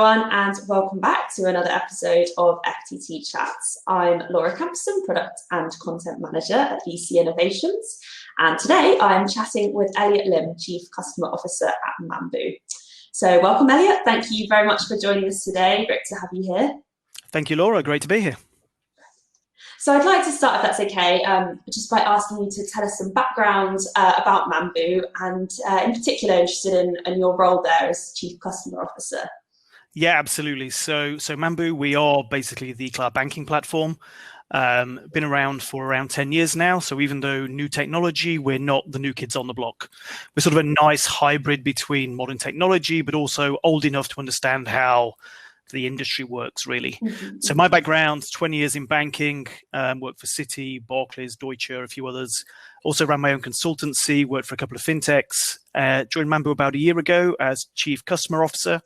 everyone, and welcome back to another episode of FTT Chats. I'm Laura Campson, Product and Content Manager at VC Innovations, and today I'm chatting with Elliot Lim, Chief Customer Officer at Mambu. So welcome, Elliot. Thank you very much for joining us today. Great to have you here. Thank you, Laura. Great to be here. So I'd like to start, if that's okay, just by asking you to tell us some background about Mambu, and in particular interested in your role there as Chief Customer Officer. Yeah, absolutely. So Mambu, we are basically the cloud banking platform. Been around for around 10 years now. So even though new technology, we're not the new kids on the block. We're sort of a nice hybrid between modern technology, but also old enough to understand how the industry works, really. Mm-hmm. So my background, 20 years in banking, worked for Citi, Barclays, Deutsche, a few others. Also ran my own consultancy, worked for a couple of fintechs. Joined Mambu about a year ago as Chief Customer Officer.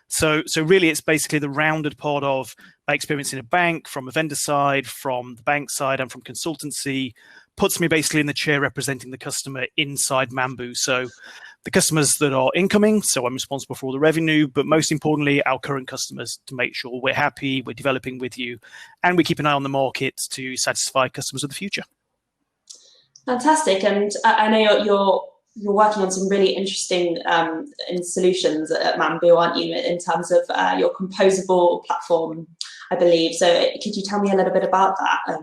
So really it's basically the rounded part of my experience in a bank, from a vendor side, from the bank side, and from consultancy, puts me basically in the chair representing the customer inside Mambu. So the customers that are incoming, so I'm responsible for all the revenue, but most importantly, our current customers, to make sure we're happy, we're developing with you, and we keep an eye on the market to satisfy customers of the future. Fantastic. And I know you're working on some really interesting solutions at Mambu, aren't you, in terms of your Composable platform, I believe. So could you tell me a little bit about that?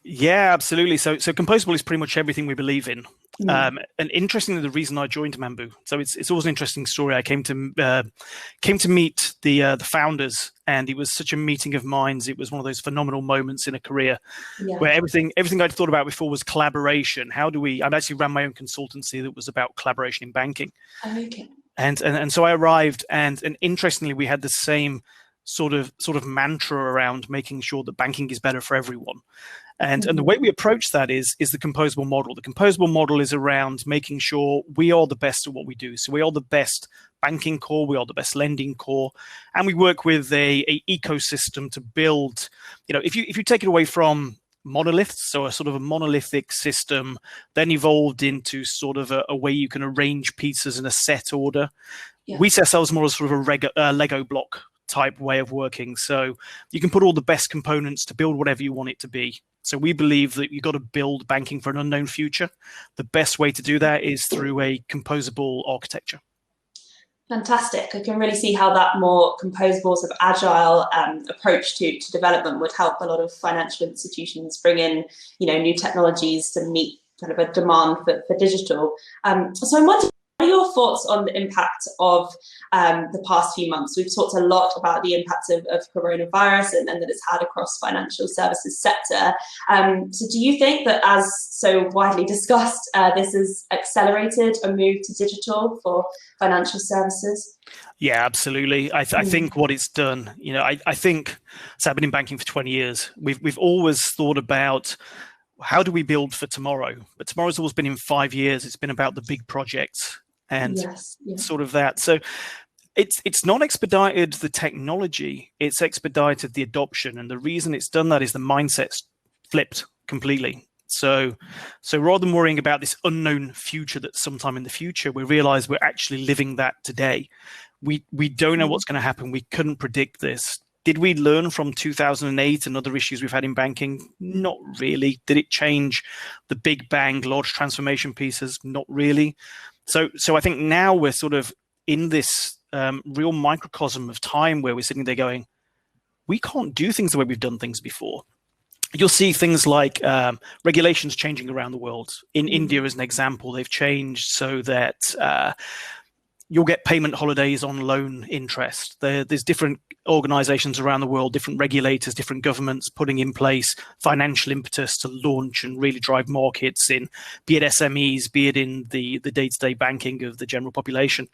Yeah, absolutely. So Composable is pretty much everything we believe in. And interestingly, the reason I joined Mambu, so it's always an interesting story. I came to meet the founders, and it was such a meeting of minds. It was one of those phenomenal moments in a career where everything I'd thought about before was collaboration. I'd actually ran my own consultancy that was about collaboration in banking. Okay. And so I arrived, and interestingly, we had the same sort of mantra around making sure that banking is better for everyone. And the way we approach that is the Composable model. The Composable model is around making sure we are the best at what we do. So we are the best banking core, we are the best lending core, and we work with a ecosystem to build, if you take it away from monoliths, so a sort of a monolithic system, then evolved into sort of a way you can arrange pieces in a set order. Yeah. We see ourselves more as sort of a Lego block type way of working. So you can put all the best components to build whatever you want it to be. So we believe that you've got to build banking for an unknown future. The best way to do that is through a composable architecture. Fantastic. I can really see how that more composable, sort of agile approach to development would help a lot of financial institutions bring in, new technologies to meet kind of a demand for digital. So I'm wondering, what are your thoughts on the impact of the past few months? We've talked a lot about the impact of coronavirus and that it's had across financial services sector. So do you think that, as so widely discussed, this has accelerated a move to digital for financial services? Yeah, absolutely. I think what it's done, I think, so I've been in banking for 20 years. We've always thought about, how do we build for tomorrow? But tomorrow's always been in 5 years. It's been about the big projects and sort of that. So it's not expedited the technology, it's expedited the adoption. And the reason it's done that is the mindset's flipped completely. So rather than worrying about this unknown future that's sometime in the future, we realize we're actually living that today. We don't know what's going to happen. We couldn't predict this. Did we learn from 2008 and other issues we've had in banking? Not really. Did it change the big bang, large transformation pieces? Not really. So I think now we're sort of in this real microcosm of time where we're sitting there going, we can't do things the way we've done things before. You'll see things like regulations changing around the world. In India, as an example, they've changed so that you'll get payment holidays on loan interest. There's different organizations around the world, different regulators, different governments putting in place financial impetus to launch and really drive markets in, be it SMEs, be it in the day-to-day banking of the general population.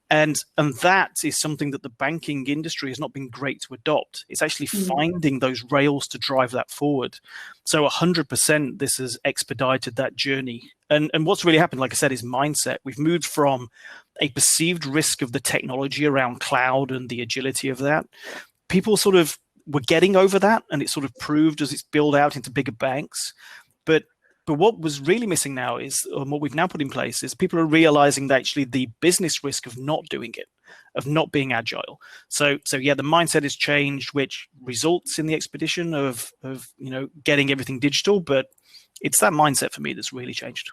And that is something that the banking industry has not been great to adopt. It's actually finding those rails to drive that forward. So 100% this has expedited that journey. And what's really happened, like I said, is mindset. We've moved from a perceived risk of the technology around cloud and the agility of that. People sort of were getting over that, and it sort of proved as it's built out into bigger banks. But what was really missing now is, what we've now put in place is, people are realizing that actually the business risk of not doing it of not being agile. So yeah, the mindset has changed, which results in the expedition of getting everything digital. But it's that mindset for me that's really changed.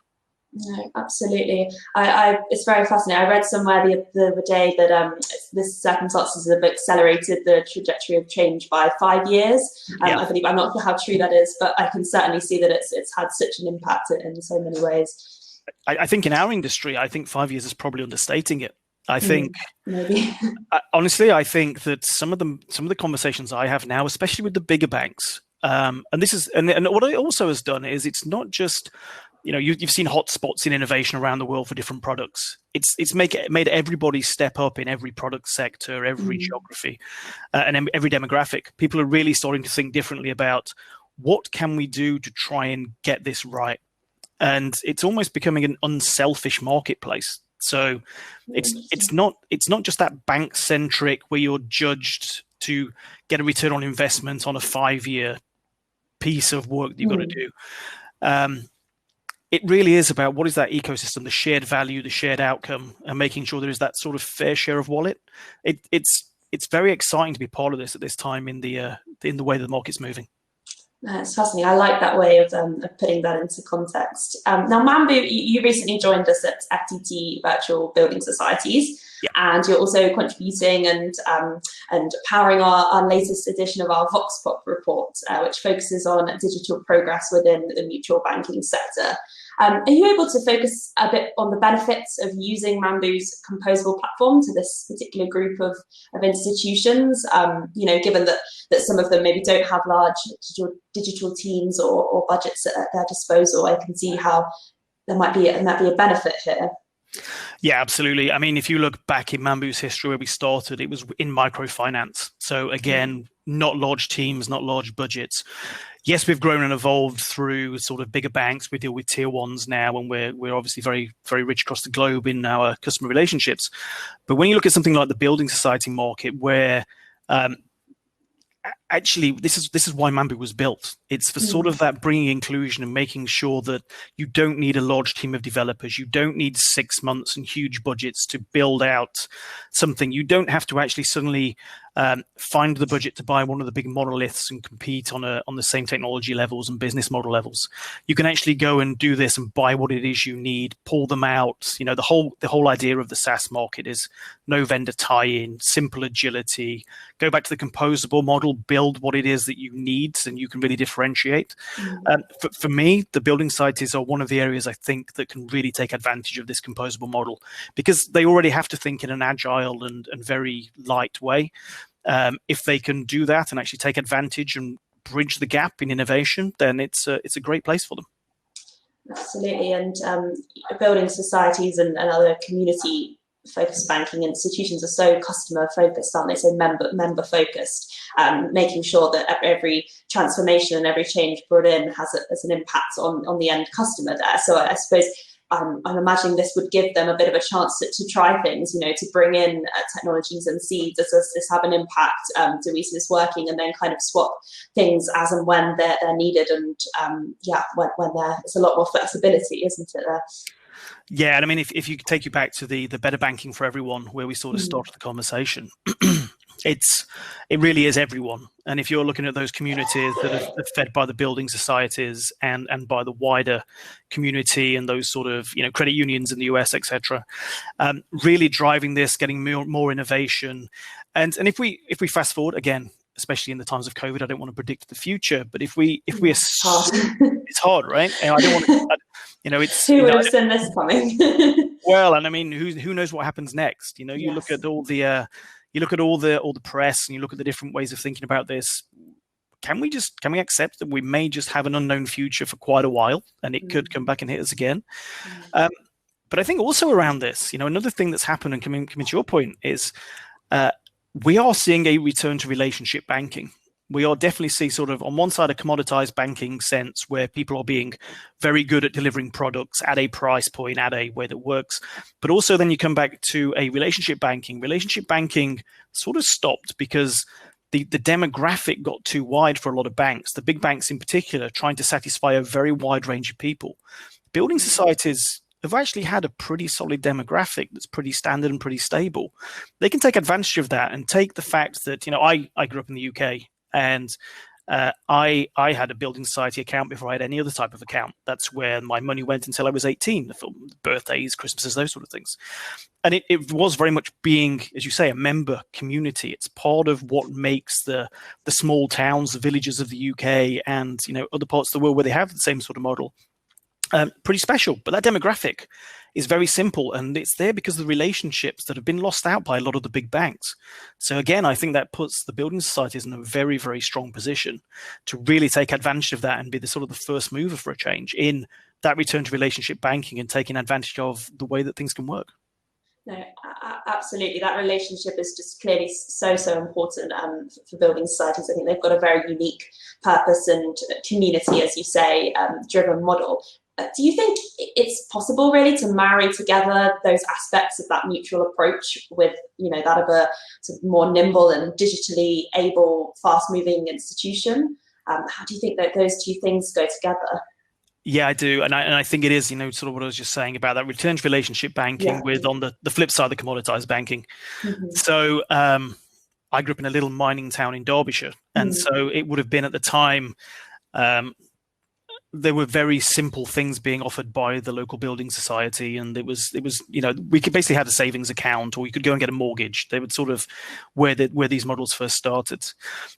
No, absolutely. It's very fascinating. I read somewhere the other day that this circumstances have accelerated the trajectory of change by 5 years. I believe, I'm not sure how true that is, but I can certainly see that it's had such an impact in so many ways. I think in our industry, I think 5 years is probably understating it. I think maybe. Honestly, I think that some of the conversations I have now, especially with the bigger banks, and what it also has done is it's not just, you've seen hotspots in innovation around the world for different products. It's made everybody step up in every product sector, every geography, and every demographic. People are really starting to think differently about what can we do to try and get this right. And it's almost becoming an unselfish marketplace. So it's not just that bank centric where you're judged to get a return on investment on a 5-year piece of work that you've got to do. It really is about what is that ecosystem, the shared value, the shared outcome, and making sure there is that sort of fair share of wallet. It's very exciting to be part of this at this time in the way the market's moving. It's fascinating. I like that way of putting that into context. Now, Mambu, you recently joined us at FTT Virtual Building Societies, and you're also contributing and powering our latest edition of our Vox Pop report, which focuses on digital progress within the mutual banking sector. Are you able to focus a bit on the benefits of using Mambu's Composable platform to this particular group of institutions? Given that some of them maybe don't have large digital teams or budgets at their disposal, I can see how there might be a benefit here. Yeah, absolutely. I mean, if you look back in Mambu's history where we started, it was in microfinance. So again, not large teams, not large budgets. Yes, we've grown and evolved through sort of bigger banks. We deal with tier ones now, and we're obviously very, very rich across the globe in our customer relationships. But when you look at something like the building society market, where actually, this is why Mambu was built. It's for sort of that bringing inclusion and making sure that you don't need a large team of developers. You don't need 6 months and huge budgets to build out something. You don't have to actually suddenly find the budget to buy one of the big monoliths and compete on the same technology levels and business model levels. You can actually go and do this and buy what it is you need, pull them out. The whole idea of the SaaS market is no vendor tie-in, simple agility. Go back to the composable model, build what it is that you need, and you can really differentiate. For me, the building societies are one of the areas I think that can really take advantage of this composable model, because they already have to think in an agile and very light way. If they can do that and actually take advantage and bridge the gap in innovation, then it's a great place for them. Absolutely. And building societies and other community focused banking institutions are so customer focused, aren't they? So member focused, making sure that every transformation and every change brought in has an impact on the end customer there. So I suppose I'm imagining this would give them a bit of a chance to try things, to bring in technologies and see, does this have an impact? Do we see this working? And then kind of swap things as and when they're needed. And when there's a lot more flexibility, isn't it there? Yeah, and I mean, if you take you back to the better banking for everyone, where we sort of started the conversation, it really is everyone. And if you're looking at those communities that are fed by the building societies and by the wider community and those sort of credit unions in the US, etc., really driving this, getting more innovation, and if we fast forward again, especially in the times of COVID, I don't want to predict the future, but if we it's hard, right? And I don't want to, it's who would have seen this coming? Well, and I mean, who knows what happens next? You look at all the all the press, and you look at the different ways of thinking about this. Can we accept that we may just have an unknown future for quite a while, and it could come back and hit us again? But I think also around this, another thing that's happened, and coming to your point, is we are seeing a return to relationship banking. We are definitely see sort of on one side a commoditized banking sense where people are being very good at delivering products at a price point, at a way that works. But also then you come back to a relationship banking. Relationship banking sort of stopped because the demographic got too wide for a lot of banks, the big banks in particular, trying to satisfy a very wide range of people. Building societies have actually had a pretty solid demographic that's pretty standard and pretty stable. They can take advantage of that and take the fact that, I grew up in the UK, and I had a building society account before I had any other type of account. That's where my money went until I was 18, for birthdays, Christmases, those sort of things. And it was very much being, as you say, a member community. It's part of what makes the small towns, the villages of the UK and, other parts of the world where they have the same sort of model, pretty special. But that demographic is very simple, and it's there because of the relationships that have been lost out by a lot of the big banks. So again, I think that puts the building societies in a very, very strong position to really take advantage of that and be the sort of the first mover for a change in that return to relationship banking and taking advantage of the way that things can work. No, absolutely. That relationship is just clearly so important for building societies. I think they've got a very unique purpose and community, as you say, driven model. Do you think it's possible really to marry together those aspects of that mutual approach with, that of a sort of more nimble and digitally able, fast-moving institution? How do you think that those two things go together? Yeah, I do. And I think it is, sort of what I was just saying about that return to relationship banking with, on the flip side, the commoditized banking. Mm-hmm. So I grew up in a little mining town in Derbyshire. And so it would have been at the time, there were very simple things being offered by the local building society, and it was we could basically have a savings account, or you could go and get a mortgage. They would sort of where these models first started.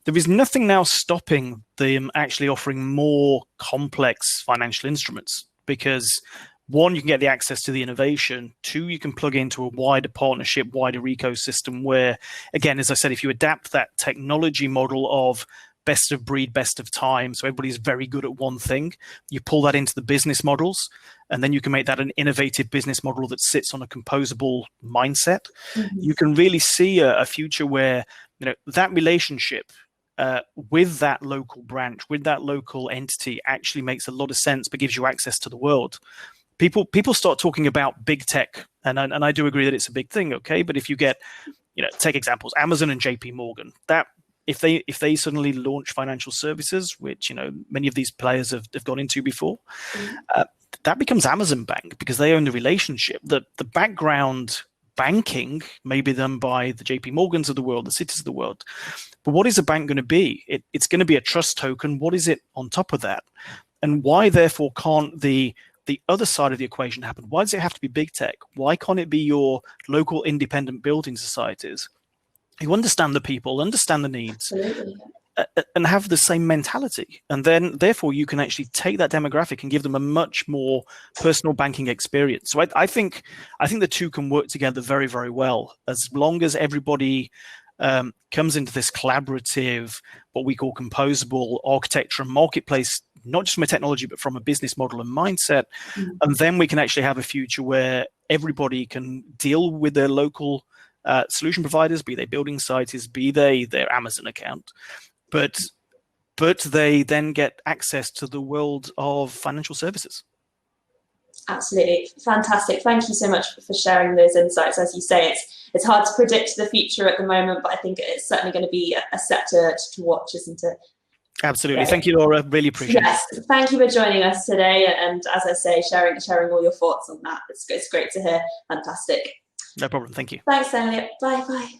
There is nothing now stopping them actually offering more complex financial instruments, because one, you can get the access to the innovation. Two, you can plug into a wider partnership, wider ecosystem where, again, as I said, if you adapt that technology model of best of breed, best of time, so everybody's very good at one thing, you pull that into the business models, and then you can make that an innovative business model that sits on a composable mindset. Mm-hmm. You can really see a future where that relationship with that local branch, with that local entity, actually makes a lot of sense, but gives you access to the world. People start talking about big tech, and I do agree that it's a big thing, okay? But if you get, take examples, Amazon and JP Morgan, that if they suddenly launch financial services, which many of these players have gone into before, that becomes Amazon Bank, because they own the relationship. The background banking may be done by the JP Morgans of the world, the Citis of the world. But what is a bank going to be? It's going to be a trust token. What is it on top of that? And why, therefore, can't the other side of the equation happen? Why does it have to be big tech? Why can't it be your local independent building societies who understand the people, understand the needs, and have the same mentality? And then, therefore, you can actually take that demographic and give them a much more personal banking experience. So I think the two can work together very, very well, as long as everybody comes into this collaborative, what we call composable architecture and marketplace, not just from a technology, but from a business model and mindset. Mm-hmm. And then we can actually have a future where everybody can deal with their local solution providers, be they building societies, be they their Amazon account, but they then get access to the world of financial services. Absolutely. Fantastic. Thank you so much for sharing those insights. As you say, it's hard to predict the future at the moment, but I think it's certainly going to be a sector to watch, isn't it? Absolutely. Thank you, Laura. Really appreciate it. Yes. Thank you for joining us today. And as I say, sharing all your thoughts on that. It's great to hear. Fantastic. No problem. Thank you. Thanks, Elliot. Bye.